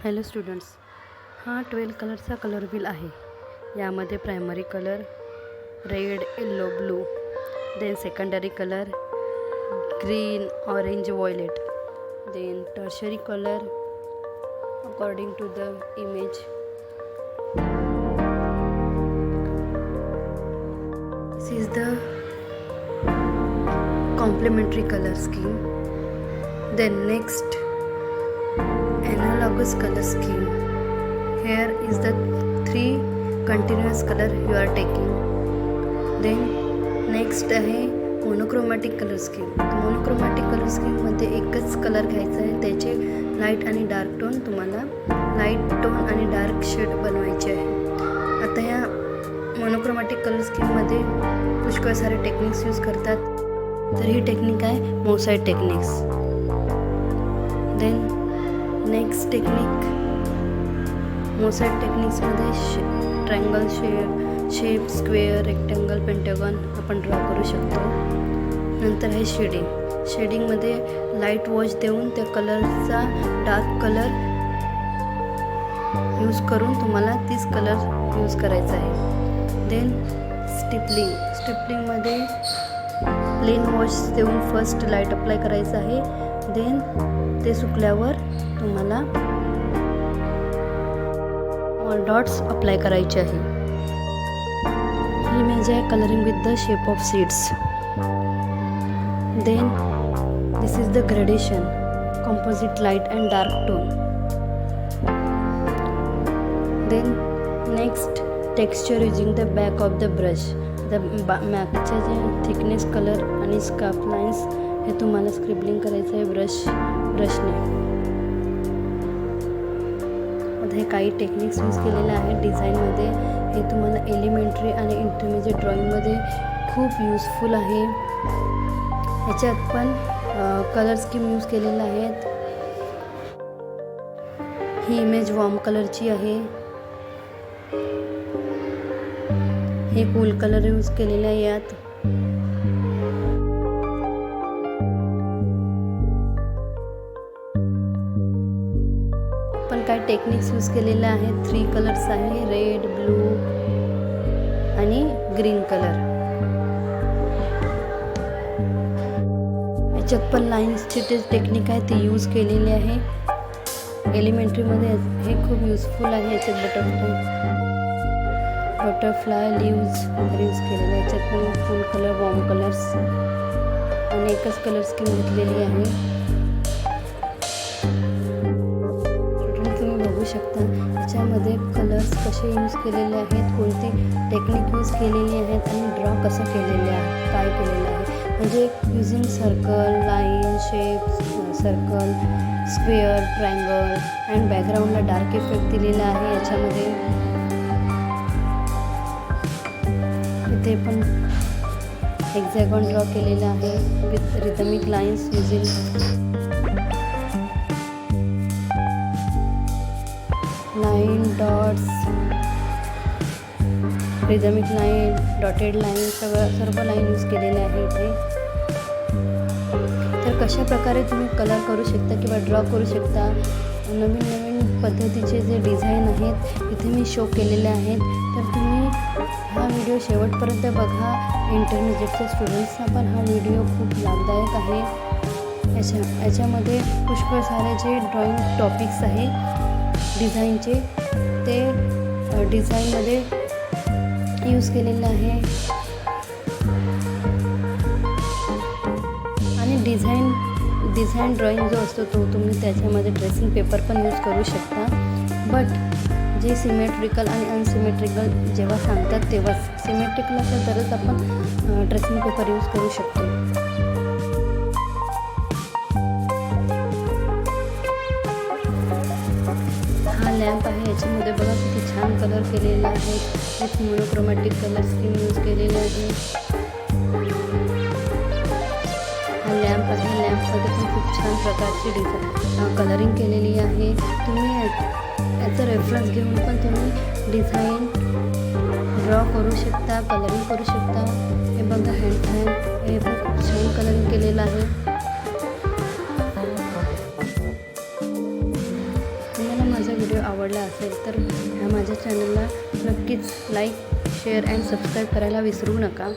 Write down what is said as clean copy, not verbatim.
Hello students, हा 12 कलरचा colour wheel आहे. यामध्ये primary colour red, yellow, blue, then secondary colour green, orange, violet, then tertiary colour according to the image. This is the complementary color scheme. Then next, analogous color scheme. Here is the 3 continuous color you are taking. Then next आहे monochromatic colour scheme. Monochromatic colour स्कीममध्ये एकच colour घ्यायचा आहे. त्याचे light आणि dark tone तुम्हाला light tone आणि dark shade बनवायचे आहे. आता ह्या मोनोक्रोमॅटिक कलर स्कीममध्ये पुष्कळ सारे टेक्निक्स यूज करतात. तर ही टेक्निक आहे mosaic techniques. Then next technique, mosaic टेक्निक्समध्ये triangle shape, square, rectangle, pentagon आपण ड्रॉ करू शकतो. नंतर आहे शेडिंगमध्ये लाईट वॉश देऊन त्या कलरचा डार्क कलर यूज करून तुम्हाला तीच कलर यूज करायचा आहे. देन स्टिपलिंगमध्ये प्लेन वॉश देऊन फर्स्ट लाईट अप्लाय करायचं आहे. देन ते सुकल्यावर तुम्हाला डॉट्स अप्लाय करायचे आहे. ही इमेज आहे colouring with the shape of seeds. Then this is the gradation, composite light and dark tone. Then next, texture using the back of the brush. The मागचे जे थिकनेस कलर आणि scarf lines हे तुम्हाला scribbling करायचं आहे ब्रशने. आता हे काही टेक्निक्स यूज केलेले आहेत डिझाईनमध्ये. हे तुम्हाला एलिमेंटरी आणि इंटरमिजिएट ड्रॉइंगमध्ये खूप युजफुल आहे. ह्याच्यात पण कलर स्कीम यूज केलेले आहेत. ही इमेज वॉर्म कलरची आहे. हे कूल कलर यूज केलेले आहे यात. पण काही टेक्निक्स यूज केलेले आहेत. 3 कलर्स आहे, रेड, ब्लू आणि ग्रीन कलर. याच्यात पण लाईन्सची ते टेक्निक आहे ती यूज केलेली आहे. एलिमेंटरीमध्ये हे खूप युजफुल आहे. याच्यात बटरफ्लाय लीव्ज यूज केलेले. याच्यात पण फुल कलर, वॉर्म कलर्स आणि एकच कलर स्कीम घेतलेली आहे. तुम्ही बघू शकता याच्यामध्ये कलर्स कसे यूज केलेले आहेत, कोणती टेक्निक यूज केलेली आहेत आणि ड्रॉ कसं केलेले आहे, काय केलेलं आहे. म्हणजे using circle, line, shapes, circle, square, triangle and बॅकग्राऊंडला डार्क इफेक्ट दिलेला आहे. याच्यामध्ये इथे पण हेक्झॅगॉन ड्रॉ केलेला आहे with rhythmic lines using line, dots, rhythmic line, dotted line, सर्व लाईन यूज केलेले आहे इथे. तर कशा प्रकारे तुम्ही कलर करू शकता किंवा ड्रॉ करू शकता. नवीन पद्धतीचे जे डिझाईन आहेत इथे मी शो केलेले आहेत. तर तुम्ही हा व्हिडिओ शेवटपर्यंत बघा. इंटरमिजिएटच्या स्टुडंट्सना पण हा व्हिडिओ खूप लाभदायक आहे. याच्यामध्ये पुष्कळ सारे जे ड्रॉइंग टॉपिक्स आहे डिझाईनचे ते डिझाईनमध्ये यूज केलेलं आहे. आणि डिझाईन ड्रॉइंग जो असतो तो तुम्ही त्याच्यामध्ये ट्रेसिंग पेपर पण यूज करू शकता. बट जे सिमेट्रिकल आणि अनसिमेट्रिकल जेव्हा सांगतात तेव्हा सिमेट्रिकल असेल तरच आपण ट्रेसिंग पेपर यूज करू शकतो. हा लॅम्प आहे. याच्यामध्ये बघा किती छान कलर केलेले आहेत. With monochromatic colour scheme use केलेले आहे. हा लॅम्प आहे. लॅम्पमध्ये पण खूप छान प्रकारची कलरिंग केलेली आहे. तुम्ही याचा रेफरन्स घेऊन पण तुम्ही डिझाईन ड्रॉ करू शकता, कलरिंग करू शकता. हे बघा हँड हे पण खूप छान कलरिंग केलेलं आहे. तुम्हाला माझा आवडला असेल तर ह्या माझ्या चॅनलला नक्कीच लाईक शेअर अँड सबस्क्राईब करायला विसरू नका.